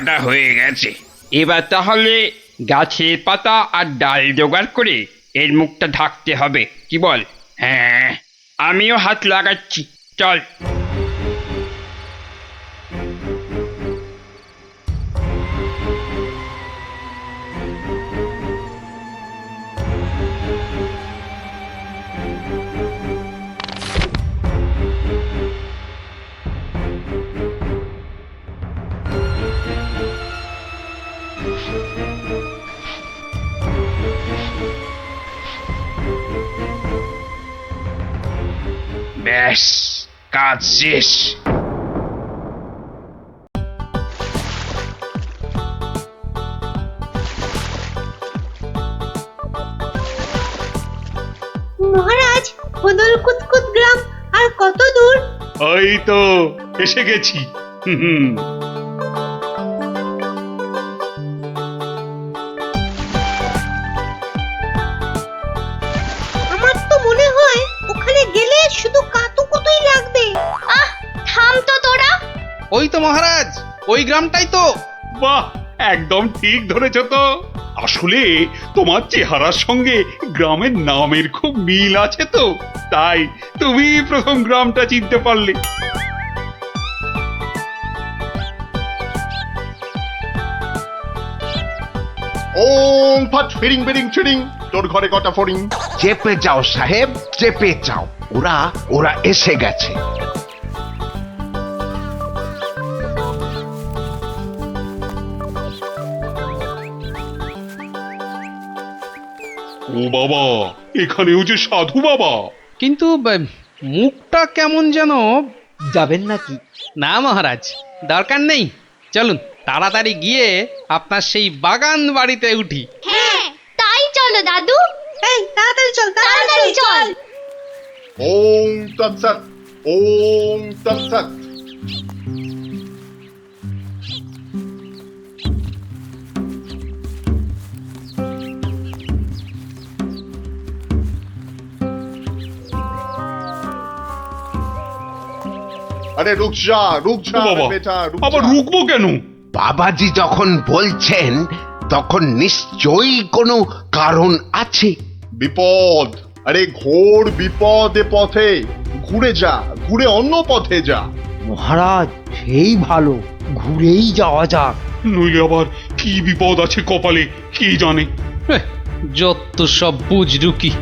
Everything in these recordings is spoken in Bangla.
ওটা হয়ে গেছে। এবার তাহলে গাছের পাতা আর ডাল জোগাড় করে এর মুখটা ঢাকতে হবে, কি বল? হ্যাঁ, আমিও হাত লাগাচ্ছি, চল। ব্যাস, কাজ শেষ। মহারাজ, খোদল কুতকুত গ্রাম আর কত দূর? ওই তো এসে গেছি। হুম। আমার তো মনে হয় ওখানে গেলে শুধু কাতুকুতুই লাগবে। থাম তো তোরা। ওই তো মহারাজ, ওই গ্রামটাই তো। বাহ, একদম ঠিক ধরেছ তো। আসলে তোমার চেহারার সঙ্গে গ্রামের নামের খুব মিল আছে তো, তাই তুমি প্রথম গ্রামটা চিনতে পারলে। ওং ফাট ফিরিং বিরিং চিরিং, তোর ঘরে কটা ফড়িং? চেপে যাও সাহেব, চেপে যাও, ওরা ওরা এসে গেছে। ও বাবা, এখানেও যে সাধু বাবা। কিন্তু মুখটা কেমন যেন। যাবেন নাকি? না মহারাজ, দরকার নেই। চলুন তাড়াতাড়ি গিয়ে আপনার সেই বাগান বাড়িতে উঠি। হ্যাঁ, তাই চলো দাদু। এই তাড়াতাড়ি চল, তাড়াতাড়ি চল। ওং তৎসৎ, ওং তৎসৎ। আরে রুক যা, রুক যা ও বাবা, বেটা, রুক আবার যা। রুকবো কেন? বাবাজি যখন বলছেন তখন নিশ্চয়ই কোনো কারণ আছে। বিপদ, আরে ঘোর বিপদ এ পথে। ঘুরে যা, ঘুরে অন্য পথে যা। মহারাজ, সেই ভালো, ঘুরেই যাওয়া যাক। নইলে আবার কি বিপদ আছে কপালে, কি জানে। যত সব বুঝরুকি।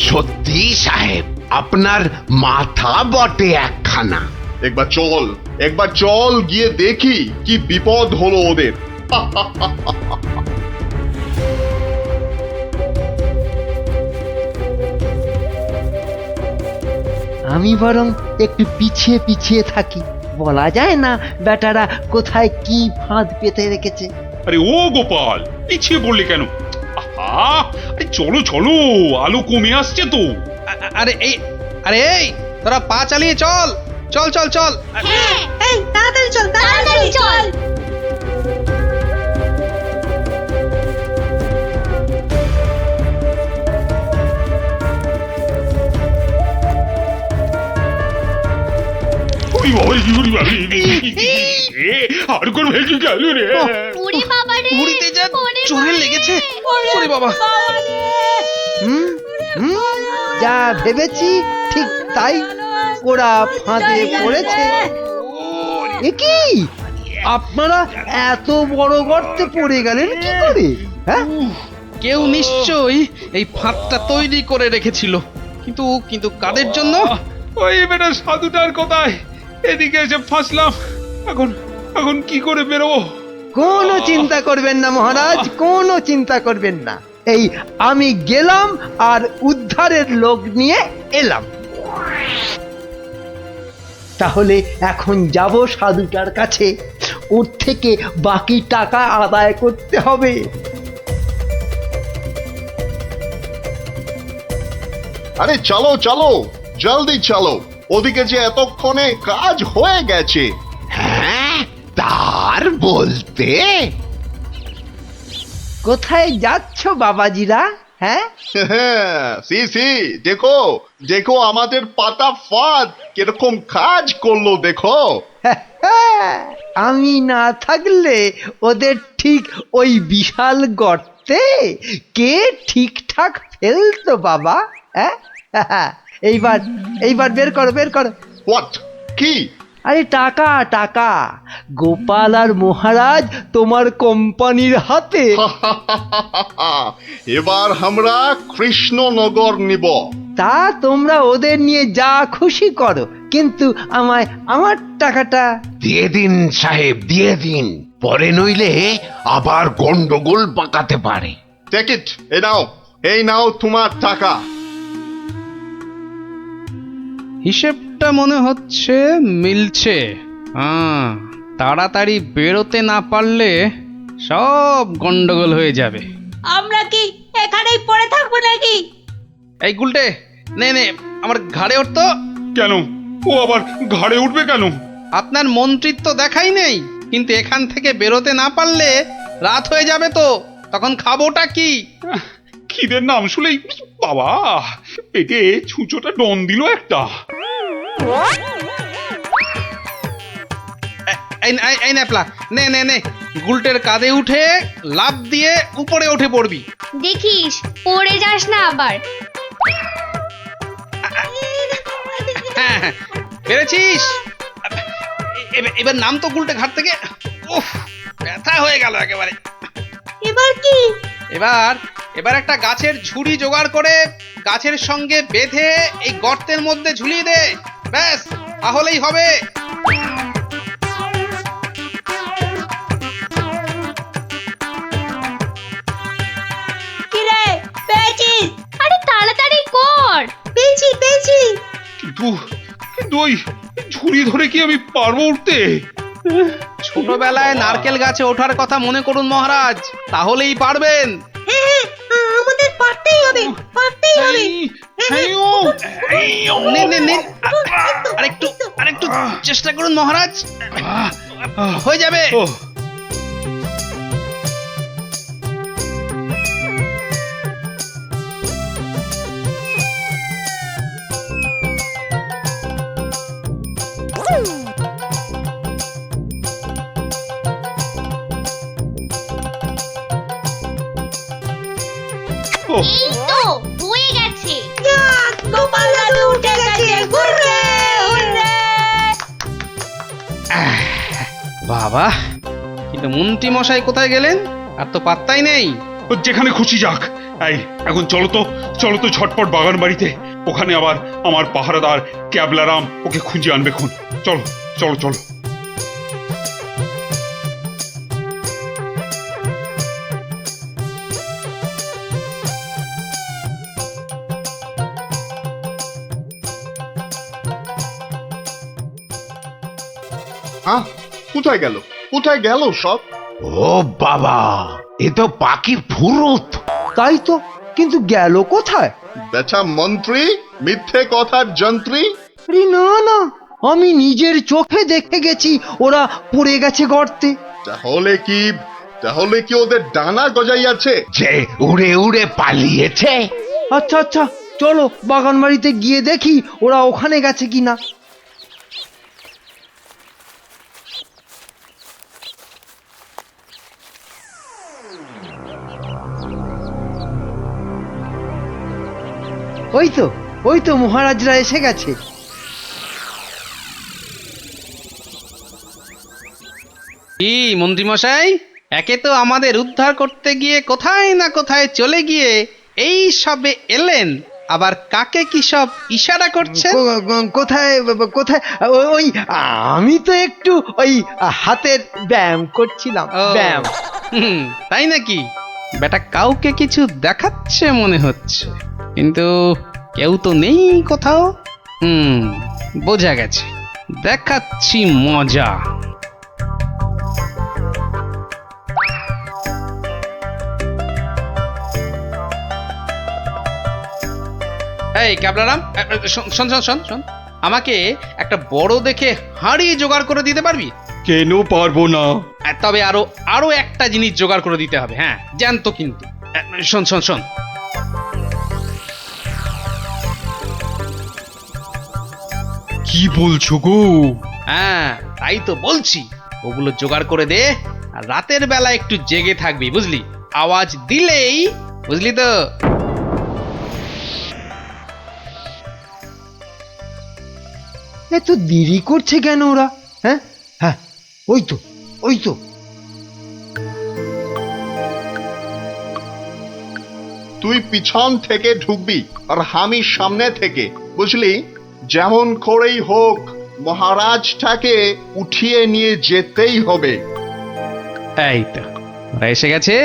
সত্যি সাহেব, আপনার মাথা বটে একখানা। একবার চল, একবার চল, গিয়ে দেখি কি বিপদ হলো ওদের। আমি বরং একটু পিছিয়ে পিছিয়ে থাকি, বলা যায় না বেটারা কোথায় কি ফাঁদ পেতে রেখেছে। আরে ও গোপাল, পিছিয়ে পড়লে কেন? আহা, আরে চলো চলো, আলো কমে আসছে তো। আরে এই তোরা পা চালিয়ে চল, চল চল চল। হ্যাঁ, এই তাড়াতাড়ি চল, তাড়াতাড়ি চল। ওরে বাবা, কি করি বাবা? আর কোন ভেসে গেল রে? ওরে বাবা রে, ঘুরিতে যা চোরে লেগেছে। ওরে বাবা। হুম হুম, যা ভেবেছি ঠিক তাই, ওরা ফাঁদে পড়েছে। এ কি, আপনারা এত বড় গর্তে পড়ে গেলেন কি করে? হ্যাঁ, কেউ নিশ্চয়ই এই ফাঁদটা তৈরি করে রেখেছিল, কিন্তু কিন্তু কাদের জন্য? ওই বেটা সাধুটার কোথায়? এদিকে এসে ফাঁসলাম। এখন এখন কি করে বেরোবো? কোনো চিন্তা করবেন না মহারাজ, কোনো চিন্তা করবেন না। এই আমি গেলাম আর উদ্ধারের লোক নিয়ে এলাম। তাহলে এখন যাব সাধুটার কাছে, ওর থেকে বাকি টাকা আদায় করতে হবে। আরে চলো চলো, জলদি চলো, ওদিকে যে এতক্ষণে কাজ হয়ে গেছে। হ্যাঁ, তার বলতে কোথায় যাচ্ছ বাবাজিরা? হ্যাঁ সি সি, দেখো দেখো আমাদের পাতা ফাঁদ কিরকম কাজ করলো দেখো। আমি না থাকলে ওদের ঠিক ওই বিশাল গর্তে কে ঠিকঠাক ফেলতো বাবা? হ্যাঁ এইবার এইবার বের করো বের করো। হোয়াট? কি? আরে টাকা টাকা, গোপাল আর মহারাজ তোমার কোম্পানির হাতে। এবার আমরা কৃষ্ণনগর নিব। তা তোমরা ওদের নিয়ে যা খুশি করো, কিন্তু আমায় আমার টাকাটা। দিয়ে দিন সাহেব, দিয়ে দিন, পরে নইলে আবার গন্ডগোল পাকাতে পারে। টেক ইট, এই নাও তোমার টাকা। হিসেবটা মনে হচ্ছে মিলছে। তাড়াতাড়ি বেরোতে না পারলে সব গন্ডগোল হয়ে যাবে। আমরা কি এখানেই পড়ে থাকবো নাকি? এই গুলটে, নে নে আমার ঘাড়ে উঠতো। কেন? ও আবার ঘাড়ে উঠবে কেন? আপনার মন্ত্রিত্ব দেখাই নেই, কিন্তু এখান থেকে বেরোতে না পারলে রাত হয়ে যাবে তো, তখন খাবোটা কি? খিদের নাম শুলেই বাবা পেটে ছুঁচোটা ডন দিল একটা। এই ন্যাপলা, নে নে নে, গুলটের কাঁধে উঠে লাফ দিয়ে উপরে উঠে পড়বি। দেখিস পড়ে যাস না আবার। হ্যাঁ হ্যাঁ, পেরেছিস। এবার নাম তো গুলটে ঘাট থেকে। উফ, ব্যথা হয়ে গেল একেবারে। এবার কি? এবার এবার একটা গাছের ঝুড়ি জোগাড় করে গাছের সঙ্গে বেঁধে এই গর্তের মধ্যে ঝুলিয়ে দে, ব্যাস তাহলেই হবে। কি রে, পেয়েছিস? আরে তাড়াতাড়ি কর। পেয়েছি পেয়েছি। কিন্তু কিন্তু ওই ঝুড়ি ধরে কি আমি পারবো উঠতে? ছোটবেলায় নারকেল গাছে ওঠার কথা মনে করুন মহারাজ, তাহলেই পারবেন। হ্যাঁ হ্যাঁ, আমাদের পারতেই হবে, পারতেই হবে। নিন নিন নিন, আরেকটু চেষ্টা করুন মহারাজ, হয়ে যাবে। ও এই তো হয়ে গেছে। যাক, গোপাল দাদু উঠে গেছে। Hurray hurray. বাবা, কিন্তু মন্ত্রী মশাই কোথায় গেলেন? আর তো পাত্তাই নেই। ও যেখানে খুশি যাক। এই এখন চলো তো ঝটপট বাগান বাড়িতে। ওখানে আবার আমার পাহারাদার ক্যাবলারাম ওকে খুঁজে আনবে খুন। চলো চলো চলো। হ্যাঁ, কোথায় গেল কোথায় গেল সব? ও বাবা, এ তো পাখির ফুরুত। তাই তো, কিন্তু গেল কোথায়? বেটা মন্ত্রী, মিথ্যে কথার যন্ত্রী। আরে না না, আমি নিজের চোখে দেখে গেছি ওরা পড়ে গেছে গর্তে। তাহলে কি ওদের ডানা গজাইয়াছে? যে উড়ে উড়ে পালিয়েছে। আচ্ছা আচ্ছা, চলো বাগান বাড়িতে গিয়ে দেখি ওরা ওখানে গেছে কিনা। ওই তো মহারাজরা এসে গেছে। কি মন্ত্রী মশাই, একে তো আমাদের উদ্ধার করতে গিয়ে কোথায় না কোথায় চলে গিয়ে এই সবে এলেন, আবার কাকে কি সব ইশারা করছেন? কোথায় কোথায়? ওই আমি তো একটু ওই হাতের ব্যায়াম করছিলাম, ও, ব্যায়াম। তাই নাকি? বেটা কাউকে কিছু দেখাচ্ছে মনে হচ্ছে, কিন্তু কেউ তো নেই কোথাও। বোঝা গেছে, দেখাচ্ছি মজা। এই ক্যাবলারাম, শোন শোন শোন শোন, আমাকে একটা বড় দেখে হাঁড়ি জোগাড় করে দিতে পারবি? কেন পারবো না? তবে আরো একটা জিনিস জোগাড় করে দিতে হবে। হ্যাঁ, জ্যান্ত কিন্তু। শোন শোন শোন, কি বলছো গো? হ্যাঁ তাই তো বলছি, ওগুলো জোগাড় করে দে, আর রাতের বেলা একটু জেগে থাকবি বুঝলি, আওয়াজ দিলেই, বুঝলি তো। এত দেরি করছে কেন ওরা? হ্যাঁ হ্যাঁ, ওই তো ওই তো। তুই পিছন থেকে ঢুকবি আর আমি সামনে থেকে, বুঝলি? যেমন করেই হোক মহারাজটাকে উঠিয়ে নিয়ে যেতেই হবে। এই তো ওরা এসে গেছে,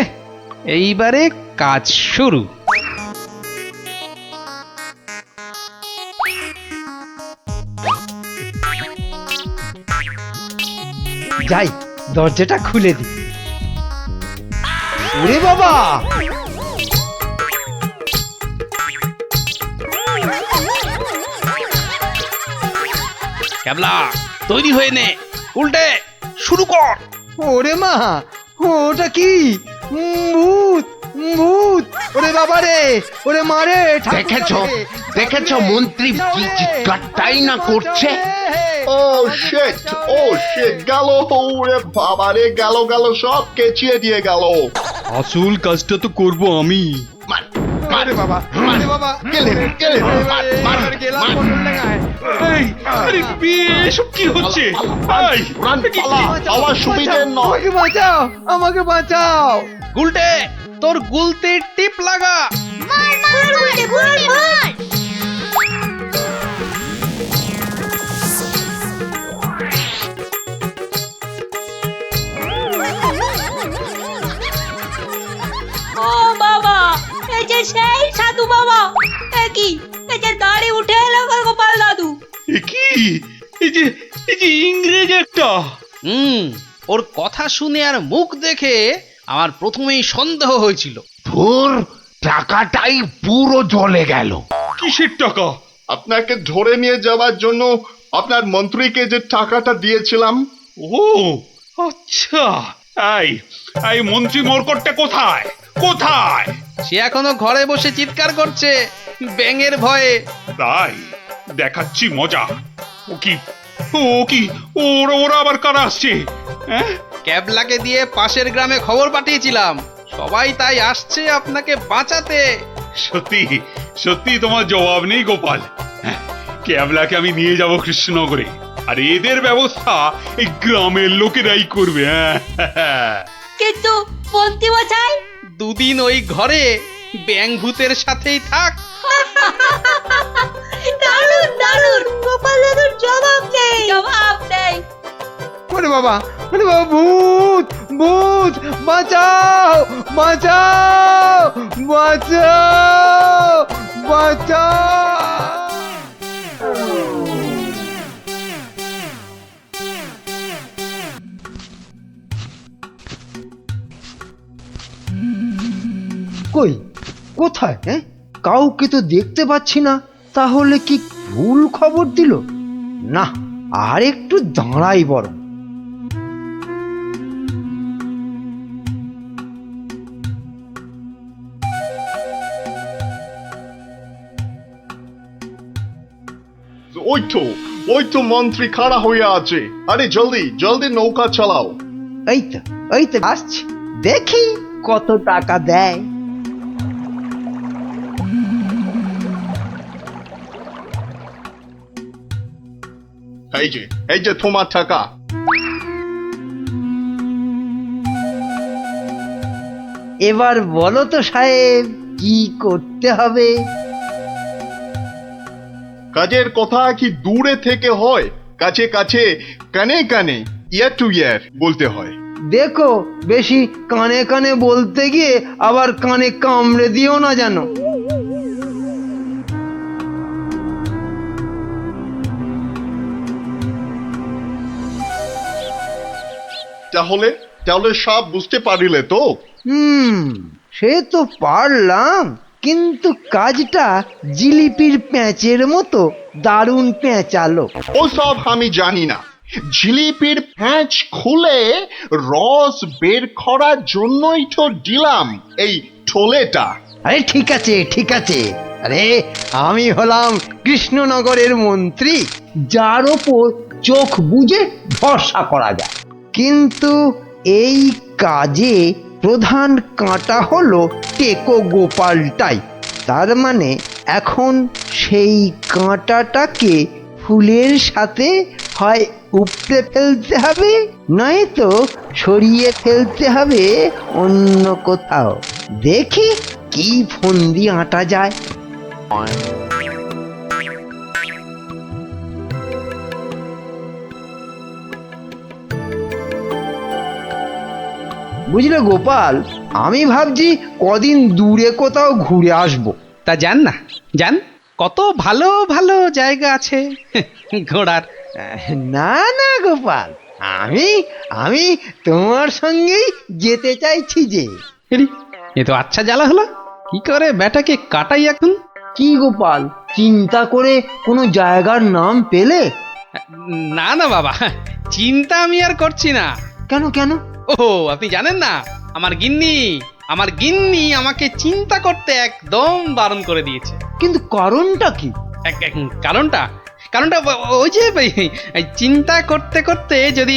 এইবারে কাজ শুরু। যাই, দরজাটা খুলে দি। ওরে বাবা, ক্যাবলা তৈরি হয়ে নে, উল্টে শুরু কর। ওরে মা, ওটা কি? ভূত, ভূত! ওরে বাবা রে, ওরে মা রে! দেখেছো দেখেছো মন্ত্রী কি চিৎকারটাই না করছে। ও শিট, ও শিট, গেল! ওরে বাবা রে, গেল গেল, সব কেচিয়ে দিয়ে গেল। আসল কাজটা তো করব আমি। মার, মার, বাবা, মার, বাবা! গেলে, গেলে, মার, মার, গেলাম মার। পটল ডাঙায়। এই, আরে এসব কি হচ্ছে? এই, রান, পালা, আমার সুবিধে নয়। আমাকে বাঁচাও, আমাকে বাঁচাও! গুলটে তোর গুলতির টিপ লাগা। মার মার গুলটে গুলটে মার। ও বাবা, এই যে সেই সাধু বাবা! এ কি, এই যে দাঁড়ি উঠে এলো গো গোপাল দাদু! এ কি? এই যে ইংরেজ একটা। ওর কথা শুনে আর মুখ দেখে আমার প্রথমেই সন্দেহ হয়েছিল। ধুর, টাকাটাই পুরো জ্বলে গেল। কিসের টাকা? আপনাকে ধরে নিয়ে যাওয়ার জন্য আপনার মন্ত্রীকে যে টাকাটা দিয়েছিলাম। ও আচ্ছা, এই মন্ত্রী মরকটটা কোথায়? কোথায়? সে এখনো ঘরে বসে চিৎকার করছে ব্যাঙের ভয়ে। তাই দেখাচ্ছি মজা। ও কি, ওরা আবার কারা আসছে? হ্যাঁ, ক্যাবলাকে দিয়ে পাশের গ্রামে খবর পাঠিয়েছিলাম, সবাই তাই আসছে আপনাকে বাঁচাতে। সত্যি সত্যি তোমার জবাব নেই গোপাল। হ্যাঁ, ক্যাবলাকে আমি নিয়ে যাব কৃষ্ণনগরে, আর এদের ব্যবস্থা এই গ্রামের লোকেরাই করবে। হ্যাঁ, কিন্তু মন্ত্রী মশাই, দুদিন ওই ঘরে ব্যাঙ ভূতের সাথেই থাক। দারুণ দারুণ! গোপাল দাদুর জবাব নেই, জবাব নেই। ওরে বাবা, ওরে বাবা! ভূত, ভূত! বাঁচাও, বাঁচাও, বাঁচাও, বাঁচাও! কই, কোথায়? হ্যাঁ, কাউকে তো দেখতে পাচ্ছি না। তাহলে কি ভুল খবর দিল? না, আর একটু দাঁড়াই বরং। ওই তো মন্ত্রী খাড়া হয়ে আছে। আরে জলদি জলদি নৌকা চালাও। এই তো আসছি, দেখি কত টাকা দেয়। এই যে তোমার টাকা। এবার বলো তো সাহেব, কি করতে হবে? কাজের কথা কি দূরে থেকে হয়? কাছে কাছে, কানে কানে, ইয়ার টু ইয়ার বলতে হয়। দেখো, বেশি কানে কানে বলতে গিয়ে আবার কানে কামড়ে দিও না জানো। তাহলে তাহলে সব বুঝতে পারিলে তো? সে তো পারলাম, কিন্তু কাজটা জিলিপির প্যাঁচের মতো দারুণ প্যাঁচালো। ও সব আমি জানি না। জিলিপির প্যাঁচ খুলে রস বের করার জন্যই তো দিলাম এই ঠোলেটা। আরে ঠিক আছে, ঠিক আছে। আরে আমি হলাম কৃষ্ণনগরের মন্ত্রী, যার ওপর চোখ বুজে ভরসা করা যায়। কিন্তু এই কাজে প্রধান কাঁটা হলো টেকো গোপালটাই। তার মানে এখন সেই কাঁটাটাকে ফুলের সাথে হয় উপড়ে ফেলতে হবে, নয়তো সরিয়ে ফেলতে হবে অন্য কোথাও। দেখি কি ফন্দি আঁটা যায়। বুঝলে গোপাল, আমি ভাবছি কদিন দূরে কোথাও ঘুরে আসবো। তা যান না, যান, কত ভালো ভালো জায়গা আছে ঘোরার। না না গোপাল, আমি আমি তোমার সঙ্গেই যেতে চাইছি যে। এরি, এ তো আচ্ছা জ্বালা হলো। কি করে ব্যাটাকে কাটাই এখন? কি গোপাল, চিন্তা করে কোনো জায়গার নাম পেলে? না না বাবা, চিন্তা আমি আর করছি না। কেন কেন? ও, আপনি জানেন না, আমার গিন্নি আমাকে চিন্তা করতে একদম বারণ করে দিয়েছে। কিন্তু কারণটা কি? কারণটা কারণটা ওই যে এই চিন্তা করতে করতে যদি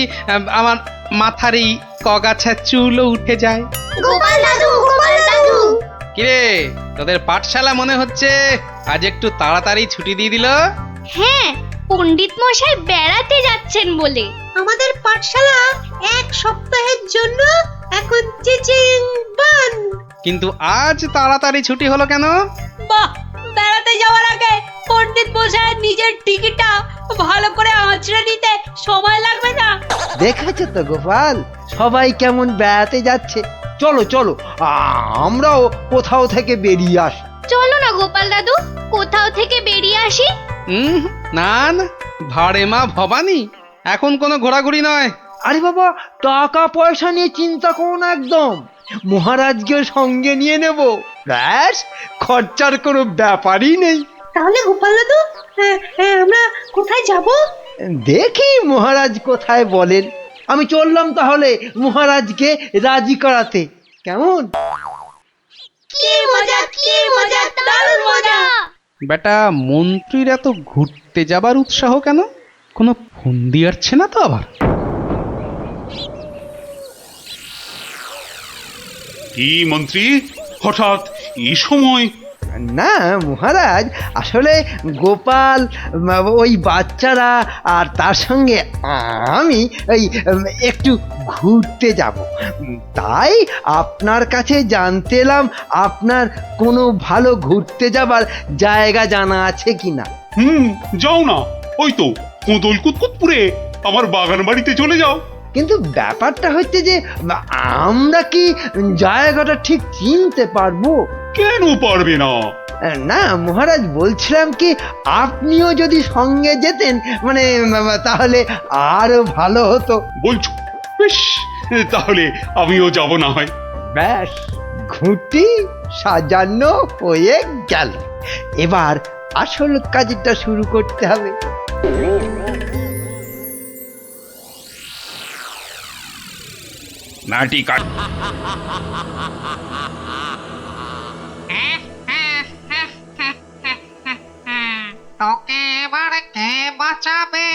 আমার মাথার এই কগাছা চুলও উঠে যায়। গোপাল দাদু, গোপাল দাদু। কিরে, তোদের পাঠশালা মনে হচ্ছে আজ একটু তাড়াতাড়ি ছুটি দিয়ে দিল। হ্যাঁ, পণ্ডিত মশাই বেড়াতে যাচ্ছেন বলে। আমাদের পাঠশালা এক সপ্তাহের জন্য এখন চিচিং বান। কিন্তু আজ তাড়াতাড়ি ছুটি হলো কেন? বাহ, বেড়াতে যাওয়ার আগে পণ্ডিত মশাই নিজের টিকিটটা ভালো করে আঁচড়ে নিতে সময় লাগবে না? দেখেছো তো গোপাল, সবাই কেমন বেড়াতে যাচ্ছে। চলো চলো, আমরাও কোথাও থেকে বেরিয়ে আসি। চলো না গোপাল দাদু, কোথাও থেকে বেরিয়ে আসি। না না, ভাড়ে মা ভবানী, এখন কোনো ঘোরাঘুরি নয়। আরে বাবা, টাকা পয়সা নিয়ে চিন্তা করো না একদম। মহারাজকে সঙ্গে নিয়ে নেব, ব্যাস, খরচার কোনো ব্যাপারই নেই। তাহলে গোপাল দাদু, আমরা কোথায় যাব? দেখি মহারাজ কোথায় বলেন। আমি চললাম তাহলে মহারাজকে রাজি করাতে, কেমন? কি মজা, কি মজা, দারুণ মজা। বেটা মন্ত্রীর এত ঘুরতে যাবার উৎসাহ কেন? কোনো ফন্দি আসছে না তো আবার? কি মন্ত্রী, হঠাৎ এই সময়? না মহারাজ, আসলে গোপাল, ওই বাচ্চারা আর তার সঙ্গে আমি ওই একটু ঘুরতে যাব, তাই আপনার কাছে জানতে এলাম আপনার কোনো ভালো ঘুরতে যাবার জায়গা জানা আছে কিনা। যাও না, ওই তো কোদল কুতকুতপুরে আমার বাগান বাড়িতে চলে যাও। কিন্তু ব্যাপারটা হচ্ছে যে আমরা কি জায়গাটা ঠিক চিনতে পারবো? কেন পারবে না? না মহারাজ, বলছিলাম কি আপনিও যদি সঙ্গে যেতেন, মানে তাহলে আরো ভালো হতো। বলছো? বেশ, তাহলে আমিও যাব না হয়। ব্যাস, ঘুঁটি সাজানো হয়ে গেল। এবার আসল কাজটা শুরু করতে হবে। নাটি কাট। তোকে এবার কে বাঁচাবে?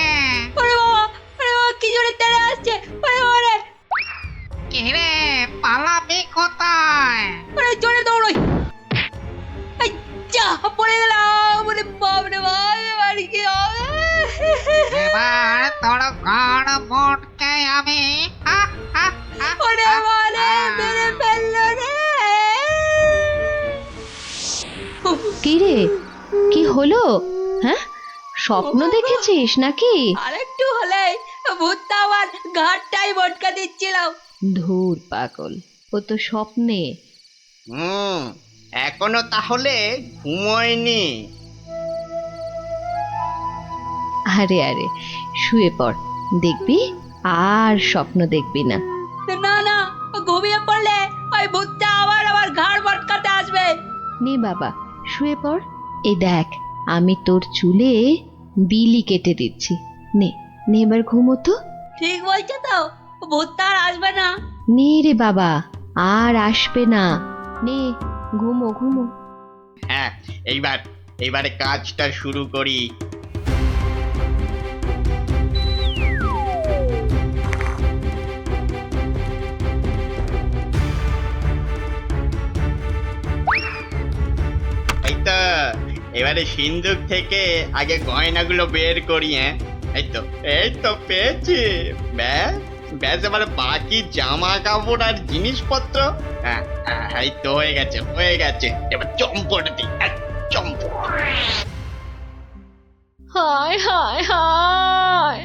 ওরে বাবা, কি জোরে তেড়ে আসছে! ওরে বাবা রে! কে রে, পালাবি কোথায়? ওরে জোরে দৌড়ই! এই যা, পড়ে গেলাম! ওরে বাপ রে বাপ, এবার কি হবে? এবার তোর ঘর মোটকে আমি। ওরে বাবা রে, মেরে ফেললো রে! কি রে, কি হলো? হ্যাঁ, স্বপ্ন দেখেছিস নাকি? আরেকটু হলে ভূতটা আমার ঘাটটাই মটকা দিচ্ছিল। ধুর পাগল, ও তো স্বপ্নে। এখনো তাহলে ঘুমোয়নি? আরে আরে, শুয়ে পড়, দেখবি আর স্বপ্ন দেখবি না। না না, ঘুমিয়ে পড়লে ওই ভূতটা আবার আমার ঘাড় মটকাতে আসবে। নে বাবা, শুয়ে পড়। এই দেখ, আমি তোর চুলে বিলি কেটে দিচ্ছি। নে নে, এবার ঘুমো তো। ঠিক বলছো তো, ভূতটা আর আসবে না? নে রে বাবা, আর আসবে না। নে, ঘুমো ঘুমো। হ্যাঁ, এইবারে কাজটা শুরু করি। আরে সিন্ধুক থেকে আগে গয়নাগুলো বের করি। হ্যাঁ, এই তো পেয়েছি। ব্যাস ব্যাস, এবার বাকি জামা কাপড় আর জিনিসপত্র। হ্যাঁ হ্যাঁ, এই তো হয়ে গেছে। এবার চম্পট দিই, চম্পট। হায় হায় হায়,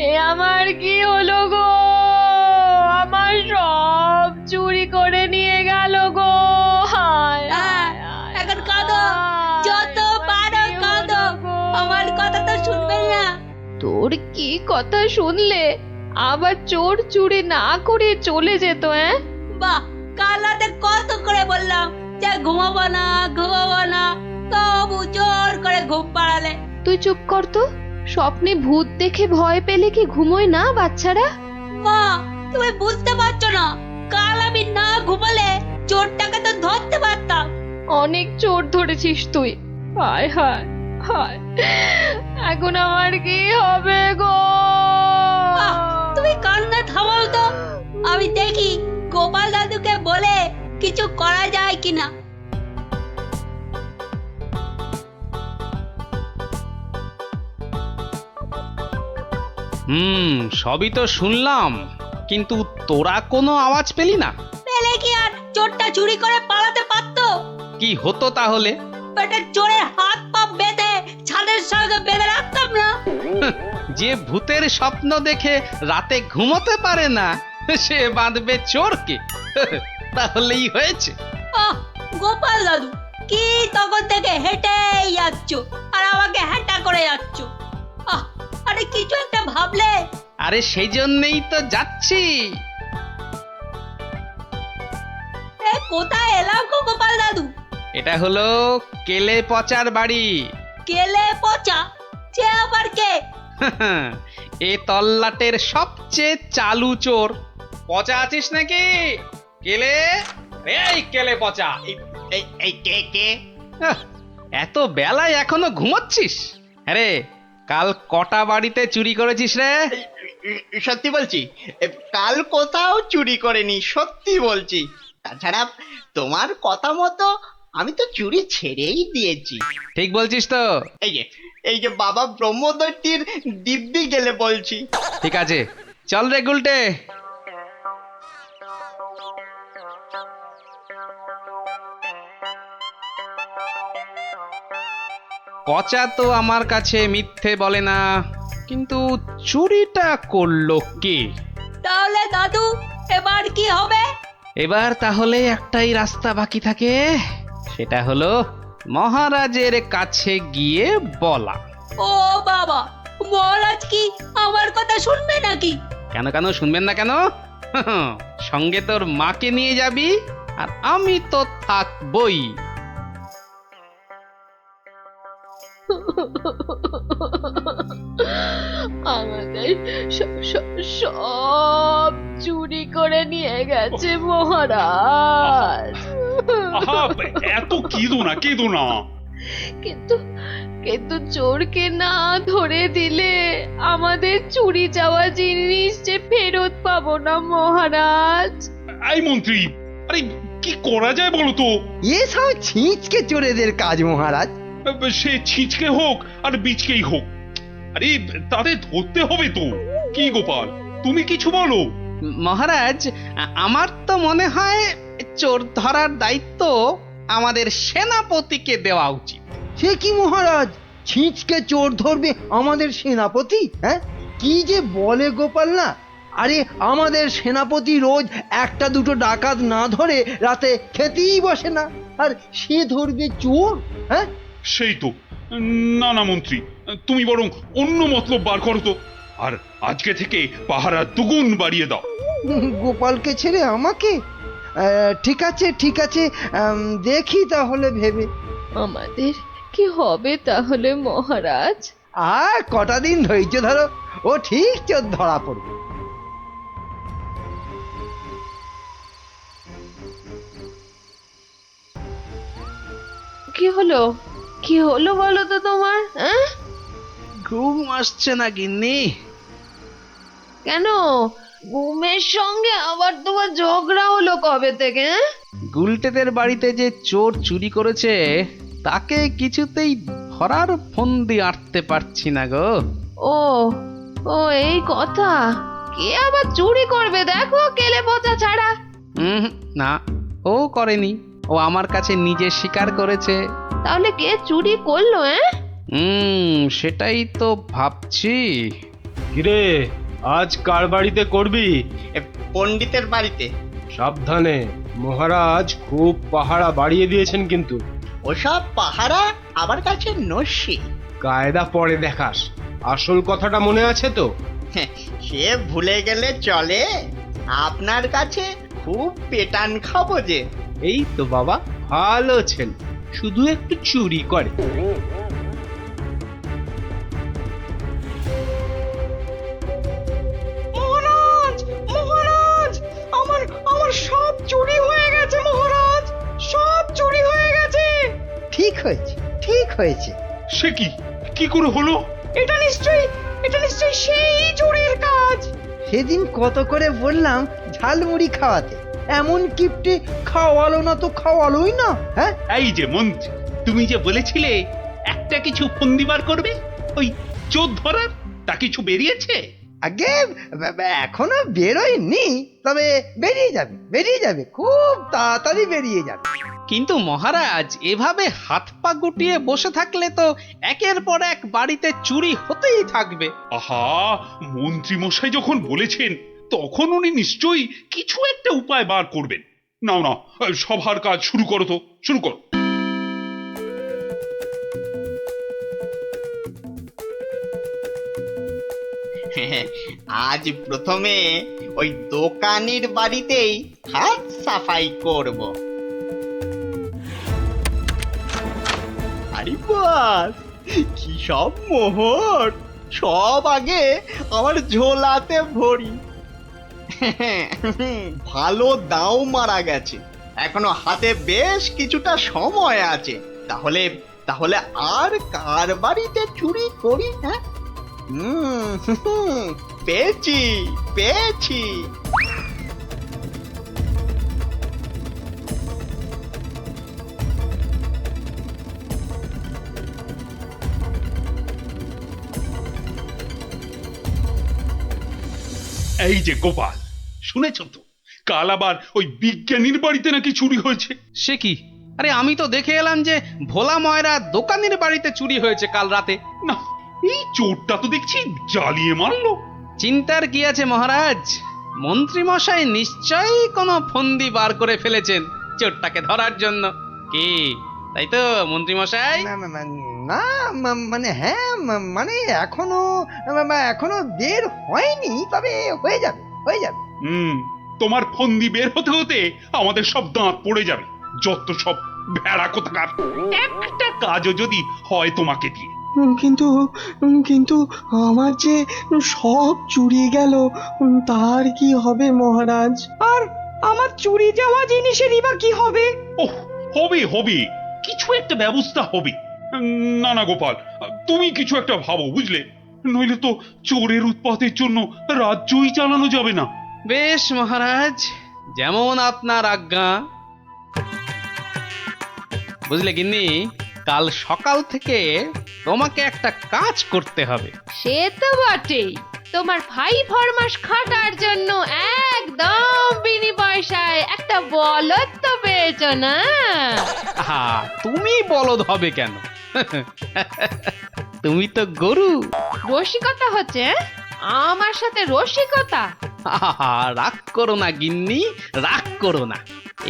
এ আমার কি হলো গো? আমার সব চুরি করে নিয়ে গেল গো। হায় হায় হায়, এখন কাঁদো, যত পারো কাঁদো, আমার কথা তো শুনবে না। তোর কি কথা শুনলে আবার চোর চুরি না করে চলে যেত? বাহ, কাল রাতে কত করে বললাম যে ঘুমাবো না, তবু জোর করে ঘুম পাড়ালে। তুই চুপ কর তো। স্বপ্নে ভূত দেখে ভয় পেলে কি ঘুমোয় না বাচ্চারা? মা, তুমি বুঝতে পারছো না, কাল আমি না ঘুমালে চোরটাকে তো ধরতে পারতাম। অনেক চোর ধরেছিস তুই। হায় হায় হায়, এখন আমার কি হবে গো? আহ, তুমি কান্না থামাও তো, আমি দেখি গোপাল দাদুকে বলে কিছু করা যায় কিনা। সবই তো শুনলাম, কিন্তু তোরা কোনো আওয়াজ পেলি না? পেলে কি আর চোরটা চুরি করে পালাতে পারতো? কি হতো তাহলে? পেটের চোরের হাত পা বেঁধে ছাদের সঙ্গে বেঁধে রাখতাম না। যে ভূতের স্বপ্ন দেখে রাতে ঘুমোতে পারে না, সে বাঁধবে চোরকে। তাহলেই হয়েছে। আহ, গোপাল দাদু, কি তখন থেকে হেঁটেই যাচ্ছ আর আমাকে হ্যাঁটা করে যাচ্ছ? আরে কিছু একটা ভাবলে। আরে সেই জন্যই তো যাচ্ছি। কোথায় এলাম গো গোপাল দাদু? এটা হলো কেলে পচার বাড়ি। কেলে পচা? সে আবার কে? এ তল্লাটের সবচেয়ে চালু চোর। পচা আছিস নাকি? কেলে, এই কেলে পচা। এই কে? এত বেলায় এখনো ঘুমাচ্ছিস? আরে কাল কটা বাড়িতে চুরি করেছিস রে? সত্যি বলছি, কাল কোথাও চুরি করেনি, সত্যি বলছি। তাছাড়া তোমার কথা মতো আমি তো চুরি ছেড়েই দিয়েছি। ঠিক বলছিস তো? এই যে বাবা ব্রহ্মদৈত্যের দিব্যি গেলে বলছি। ঠিক আছে, চল রে গুলটে। পচা তো আমার কাছে মিথ্যে বলে না, কিন্তু চুরিটা করলো কে? তাহলে দাদু এবার কি হবে? এবার তাহলে একটাই রাস্তা বাকি থাকে, সেটা হলো মহারাজের কাছে গিয়ে বলা। ও বাবা, মহারাজ কি আমার কথা শুনবে নাকি? কেন কেন শুনবেন না কেন? সঙ্গে তোর মাকে নিয়ে যাবি, আর আমি তো থাকবই। আমাদের সব চুরি করে নিয়ে গেছে মহারাজ। এত কেঁদো না। কিন্তু চোরকে না ধরে দিলে আমাদের চুরি যাওয়া জিনিস যে ফেরত পাবো না মহারাজ। এই মন্ত্রী, আরে কি করা যায় বলো তো? এসব ছিঁচকে চোরেদের কাজ মহারাজ। সে ছিঁচকে হোক আর বিচকেই হোক, আরে তাদের ধরতে হবে তো। কি গোপাল, তুমি কিছু বলো। মহারাজ, আমার তো মনে হয় চোর ধরার দায়িত্ব আমাদের সেনাপতিকে দেওয়া উচিত। সে কি মহারাজ, ছিঁচকে চোর ধরবে আমাদের সেনাপতি? হ্যাঁ, কি যে বলে গোপাল না। আরে আমাদের সেনাপতি রোজ একটা দুটো ডাকাত না ধরে রাতে খেতেই বসে না, আর সে ধরবে চোর? হ্যাঁ, সেই তো। না মন্ত্রী, তুমি বরং অন্য মতলব বার করো তো, আর আজকে থেকে পাহারা দুগুণ বাড়িয়ে দাও। গোপালকে ছেড়ে আমাকে? ঠিক আছে, দেখি তাহলে ভেবে। আমাদের কি হবে তাহলে মহারাজ? আর কটা দিন ধৈর্য ধরো, ও ঠিক চোর ধরা পড়বে। কি হলো বলো তো তোমার? ঘুম আসছে না গিন্নি? কেন, ঘুমের সঙ্গে আবার তোমার ঝগড়া হলো কবে থেকে? গুলটেদের বাড়িতে যে চোর চুরি করেছে, তাকে কিছুতেই ধরার ফন্দি আঁটতে পারছি না গো। ও ও এই কথা, কে আবার চুরি করবে দেখো কেলে পচা ছাড়া। না, ও করেনি, ও আমার কাছে নিজে স্বীকার করেছে। তাহলে কে চুরি করলো? সেটাই তো ভাবছি। কিরে, আজ কার বাড়িতে করবি? এ, পণ্ডিতের বাড়িতে। সাবধানে, মহারাজ খুব পাহারা বাড়িয়ে দিয়েছেন কিন্তু। ওসব পাহারা আমার কাছে নস্যি। কায়দা পরে দেখাস, আসল কথাটা মনে আছে তো? সে ভুলে গেলে চলে? আপনার কাছে খুব পেটান খাবো যে। এই তো বাবা, ভালো ছেলে, শুধু একটু চুরি করে। মহারাজ, মহারাজ, আমার সব চুরি হয়ে গেছে মহারাজ, সব চুরি হয়ে গেছে। ঠিক হয়েছে, ঠিক হয়েছে। সে কি, কি করে হলো? এটা নিশ্চয়ই সেই চোরের কাজ। সেদিন কত করে বললাম ঝালমুড়ি খাওয়াতে, এমন কিপটে খাওয়ালো না তো খাওয়ালোই না। হ্যাঁ, এই যে মন্ত্রী, তুমি যে বলেছিলে একটা কিছু ফন্দি বার করবে, ওই চোর ধরার, তা কিছু বেরিয়েছে? আগে এখনো বেরোয়নি, তবে বেরিয়ে যাবে, বেরিয়ে যাবে, খুব তাড়াতাড়ি বেরিয়ে যাবে। কিন্তু মহারাজ, এভাবে হাত পা গুটিয়ে বসে থাকলে তো একের পর এক বাড়িতে চুরি হতেই থাকবে। আহা, মন্ত্রী মশাই যখন বলেছেন, তখন উনি নিশ্চয়ই কিছু একটা উপায় বার করবেন। নাও না, সভার কাজ শুরু করো তো, শুরু করো। আজ প্রথমে ওই দোকানির বাড়িতেই হাত সাফাই করব। আরে বাস, কি সব মোহর, সব আগে আমার ঝোলাতে ভরি। ভালো দাও মারা গেছে, এখনো হাতে বেশ কিছুটা সময় আছে। তাহলে তাহলে আর কার বাড়িতে চুরি করি? হ্যাঁ, পেয়েছি পেয়েছি। এই যে গোপাল, শুনেছ তো, কাল আবার ওই বিজ্ঞানীর বাড়িতে নাকি চুরি হয়েছে। সে কি? আরে আমি তো দেখে এলাম যে ভোলা ময়রা দোকানের বাড়িতে চুরি হয়েছে কাল রাতে। না, এই চোরটা তো দেখছি জ্বালিয়ে মারলো। চিন্তার কি আছে মহারাজ, মন্ত্রী মশাই নিশ্চয়ই কোনো ফন্দি বার করে ফেলেছেন চোরটাকে ধরার জন্য। কি তাই তো মন্ত্রী মশাই? না, মানে হ্যাঁ, মানে এখনো বের হয়নি, তবে হয়ে যাবে, হয়ে যাবে। তোমার ফন্দি বের হতে হতে আমাদের সব দাঁত পড়ে যাবে, যত সব ভেড়া কোথাকার। একটা কাজও যদি হয় তোমাকে দিয়ে। কিন্তু আমার যে সব চুরি গেল, তার কি হবে মহারাজ? আর আমার চুরি যাওয়া জিনিসেরই বা কি হবে? ওহ, হবে হবে, কিছু একটা ব্যবস্থা হবে। না না গোপাল, তুমি কিছু একটা ভাবো, বুঝলে? নইলে তো চোরের উৎপাতের জন্য রাজ্যই চালানো যাবে না। বেশ মহারাজ, যেমন আপনার আজ্ঞা। বুঝলে গিন্নি, কাল সকাল থেকে তোমাকে একটা কাজ করতে হবে। সে তো বটেই, তোমার ভাই ফরমাস খাটার জন্য একদম বিনি পয়সায় একটা বলদ তো পেয়েছো না? তুমি বলদ হবে কেন? তুমি তো গরু। রসিকতা হচ্ছে? আমার সাথে রসিকতা? রাগ করো না গিন্নি, রাগ করো না।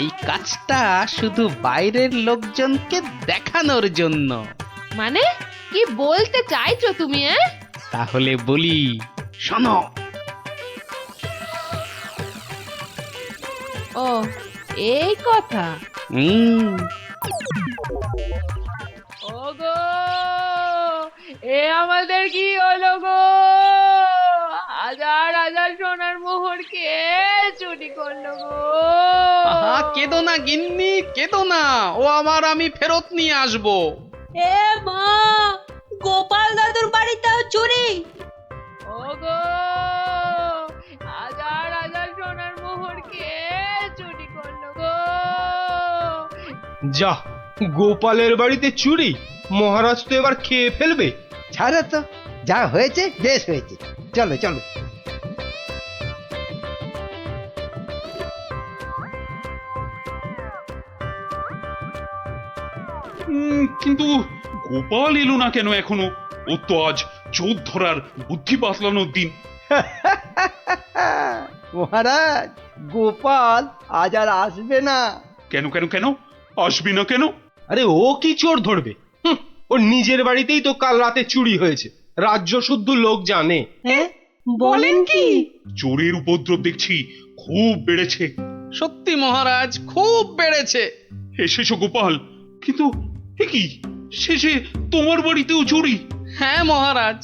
এই কাজটা শুধু বাইরের লোকজনকে দেখানোর জন্য। মানে কি বলতে চাইছো তুমি? তাহলে বলি, শোনো। ও, এই কথা। ওগো, এ আমাদের কি হলো গো? হাজার হাজার সোনার মোহর কে চুরি করলো গো? কেদো না গিন্নি, কেদো না, ও আমি ফেরত নিয়ে আসবো। এ মা, গোপাল দাদুর বাড়িতেও চুরি? ওগো, হাজার হাজার সোনার মোহর কে চুরি করলো গো? যা গোপালের বাড়িতে চুরি? মহারাজ তো এবার খেয়ে ফেলবে। ছাড়ো তো, যা হয়েছে বেশ হয়েছে, চলো চলো। কিন্তু গোপাল এলো না কেন এখনো? ও তো আজ চোর ধরার বুদ্ধি বাতলানোর দিন। মহারাজ, গোপাল আজ আর আসবে না। কেন কেন কেন আসবি না কেন? আরে ও কি চোর ধরবে? ওর নিজের বাড়িতেই তো কাল রাতে চুরি হয়েছে, রাজ্য শুদ্ধ লোক জানে। হ্যাঁ, বলেন কি? চোরের উপদ্রব দেখছি খুব বেড়েছে। সত্যি মহারাজ, খুব বেড়েছে। এসেছো গোপাল, কিন্তু এ কি, শেষে তোমার বাড়িতেও চুরি? হ্যাঁ মহারাজ,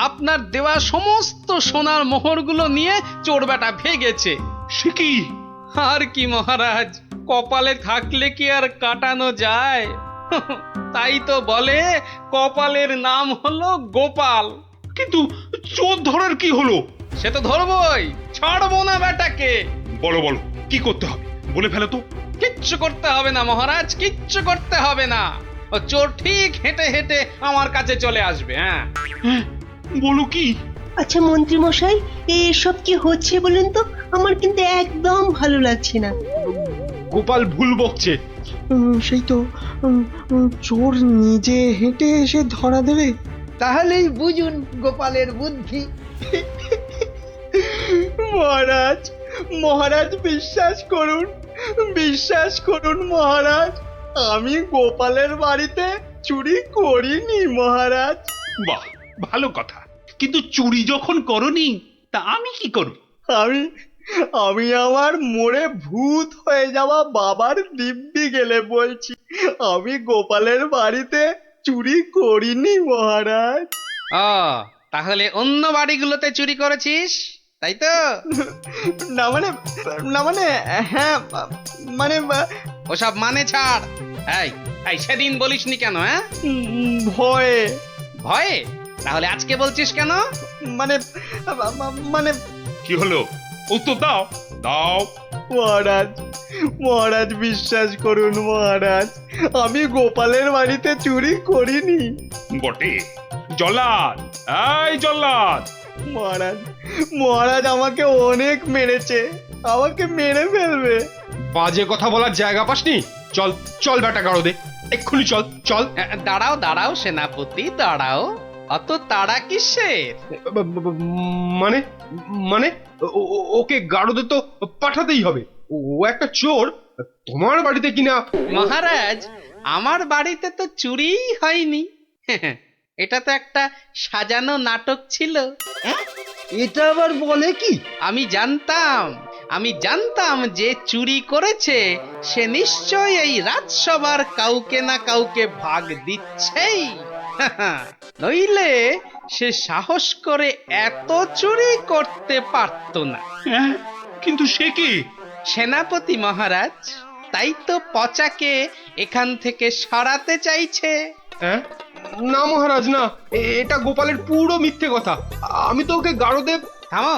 আপনার দেওয়া সমস্ত সোনার মোহরগুলো নিয়ে চোর বেটা ভেগেছে। সে কি? আর কি মহারাজ, কপালে থাকলে কি আর কাটানো যায়? তাই তো বলে কপালের নাম হলো গোপাল। কিন্তু চোর ধরার কি হলো? সে তো ধরবই, ছাড়বো না বেটাকে। বলো বলো, কি করতে হবে বলে ফেলো তো। কিচ্ছু করতে হবে না মহারাজ, কিচ্ছু করতে হবে না। ও চোর ঠিক হেঁটে হেঁটে আমার কাছে চলে আসবে। হ্যাঁ, বলো কি? আচ্ছা মন্ত্রী মশাই, এসব কি হচ্ছে বলুন তো? আমার কিন্তু একদম ভালো লাগছে না। গোপাল ভুল বকছে। সেই তো, চোর নিজে হেঁটে এসে ধরা দেবে। তাহলেই বুঝুন গোপালের বুদ্ধি। মহারাজ, মহারাজ বিশ্বাস করুন, বিশ্বাস করুন মহারাজ, আমি গোপালের বাড়িতে চুরি করিনি মহারাজ। বাহ, ভালো কথা। কিন্তু চুরি যখন করনি, তা আমি কি করব? আমি আমি আমার মোড়ে ভূত হয়ে যাওয়া বাবার দিব্যি গেলে বলছি, আমি গোপালের বাড়িতে চুরি করিনি মহারাজ। ও, তাহলে অন্য বাড়িগুলোতে চুরি করেছিস, তাই তো? না মানে, না মানে, হ্যাঁ মানে, ওসব মানে ছাড়। এই এই সেদিন বলিসনি কেন? হ্যাঁ, ভয়ে। ভয়ে? তাহলে আজকে বলছিস কেন? মানে, মানে কি হলো? উত্তর দাও, দাও। মহারাজ, মহারাজ বিশ্বাস করুন মহারাজ, আমি গোপালের বাড়িতে চুরি করিনি। বটে? জল্লাদ, এই জল্লাদ! মহারাজ, মহারাজ আমাকে অনেক মেরেছে, আমাকে মেরে ফেলবে। বাজে কথা বলার জায়গা পাসনি? চল চল বেটা গাড়ো দে, এক্ষুনি চল চল। দাঁড়াও দাঁড়াও সেনাপতি, দাঁড়াও। অত তাড়া কিসের? মানে মানে ওকে গাড়োদে তো পাঠাতেই হবে। ও একটা চোর, তোমার বাড়িতে কিনা। মহারাজ, আমার বাড়িতে তো চুরিই হয়নি। এটা তো একটা সাজানো নাটক ছিল। এটা আবার বলে কি? আমি জানতাম যে চুরি করেছে সে নিশ্চয়ই এই রাজসভার কাউকে না কাউকে ভাগ দিচ্ছেই। নইলে সে সাহস করে এত চুরি করতে পারত না। কিন্তু সে কি? সেনাপতি মহারাজ, তাই তো পচাকে এখান থেকে সরাতে চাইছে। হ্যাঁ? না মহারাজ না, এটা গোপালের পুরো মিথ্যে কথা। আমি তো ওকে গাড়োদেব। থামো।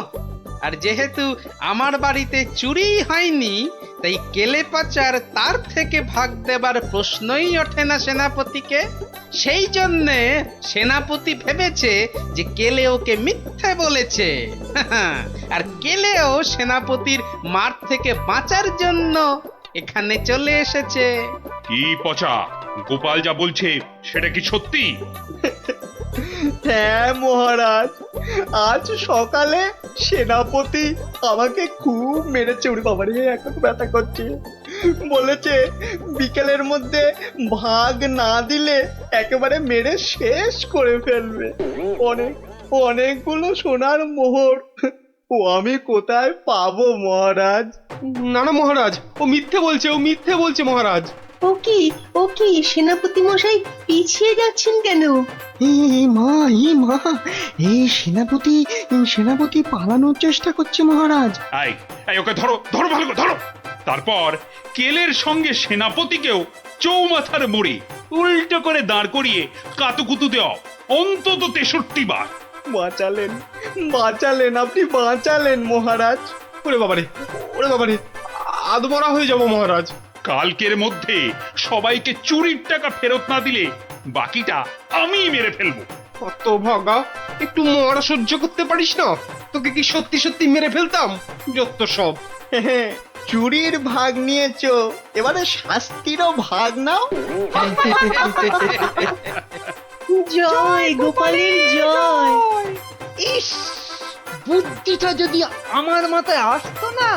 আর যেহেতু আমার বাড়িতে চুরি হয়নি, তাই কেলে পচার তার থেকে ভাগ দেবার প্রশ্নই ওঠে না সেনাপতিকে। সেই জন্যে সেনাপতি ভেবেছে যে কেলে ওকে মিথ্যে বলেছে। আর কেলেও সেনাপতির মার থেকে বাঁচার জন্য এখানে চলে এসেছে। কি পচা, গোপাল যা বলছে সেটা কি সত্যি? হ্যাঁ মহারাজ, আজ সকালে সেনাপতি আমাকে খুব মেরেছে। উড়ি বাবারে, এখন ব্যথা করছে। বলেছে বিকেলের মধ্যে ভাগ না দিলে একেবারে মেরে শেষ করে ফেলবে। অনেকগুলো সোনার মোহর ও আমি কোথায় পাবো মহারাজ? না না মহারাজ, ও মিথ্যে বলছে মহারাজ। ও কি সেনাপতি মশাই পিছিয়ে যাচ্ছেন কেন? মা, এই সেনাপতি পালানোর চেষ্টা করছে মহারাজ। এই ওকে ধরো, ধরো, ভালো করে ধরো। তারপর কেলের সঙ্গে সেনাপতিকেও চৌমাথার মোড়ে উল্টো করে দাঁড় করিয়ে কাতুকুতু দেওয়া অন্তত 63 বার। বাঁচালেন, আপনি বাঁচালেন মহারাজ। ওরে বাবারে, আদমরা হয়ে যাবো মহারাজ। কালকের মধ্যে সবাইকে চুরির টাকা ফেরত না দিলে বাকিটা আমি মেরে ফেলবো। কত ভাগা, একটু মরা সহ্য করতে পারিস না? তোকে কি সত্যি সত্যি মেরে ফেলতাম? যত সব। চুরির ভাগ নিয়েছো, এবারে শাস্তিরও ভাগ নাও। জয় গোপালের জয়। ইস, বুদ্ধিটা যদি আমার মাথায় আসতো না,